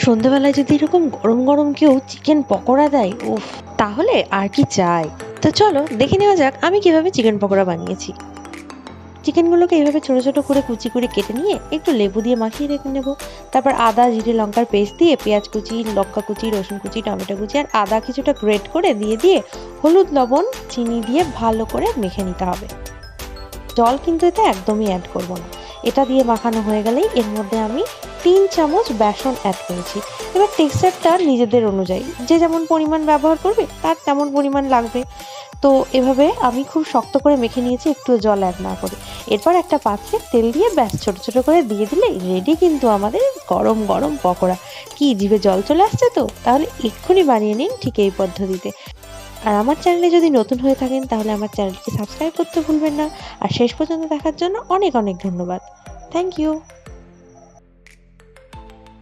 সন্ধ্যাবেলায় যদি এরকম গরম গরম কেউ চিকেন পকোড়া দেয়, উফ, তাহলে আর কি চাই। তো চলো দেখে নেওয়া যাক আমি কিভাবে চিকেন পকোড়া বানিয়েছি। চিকেনগুলোকে এইভাবে ছোট ছোট করে কুচি করে কেটে নিয়ে একটু লেবু দিয়ে মাখিয়ে রেখে নেব। তারপর আদা জিরে লঙ্কার পেস্ট দিয়ে পেঁয়াজ কুচি, লঙ্কা কুচি, রসুন কুচি, টমেটো কুচি আর আদা কিছুটা গ্রেট করে দিয়ে হলুদ লবণ চিনি দিয়ে ভালো করে মেখে নিতে হবে। জল কিন্তু এতে একদমই অ্যাড করব না। এটা দিয়ে মাখানো হয়ে গেলেই এর মধ্যে আমি 3 চামচ বেসন অ্যাড করেছি। এবার টেক্সচারটা নিজেদের অনুযায়ী, যে যেমন পরিমাণ ব্যবহার করবে তার তেমন পরিমাণ লাগবে। তো এভাবে আমি খুব শক্ত করে মেখে নিয়েছি, একটু জল অ্যাড না করে। এরপর একটা পাত্রে তেল দিয়ে ব্যাস ছোট ছোট করে দিয়ে দিলেই রেডি কিন্তু আমাদের গরম গরম পকোড়া। কি জিভে জল চলে আসছে? তো তাহলে এক্ষুনি বানিয়ে নিন ঠিক এই পদ্ধতিতে। আর আমার চ্যানেলে যদি নতুন হয়ে থাকেন তাহলে আমার চ্যানেলটি সাবস্ক্রাইব করতে ভুলবেন না। আর শেষ পর্যন্ত দেখার জন্য অনেক অনেক ধন্যবাদ। Thank you.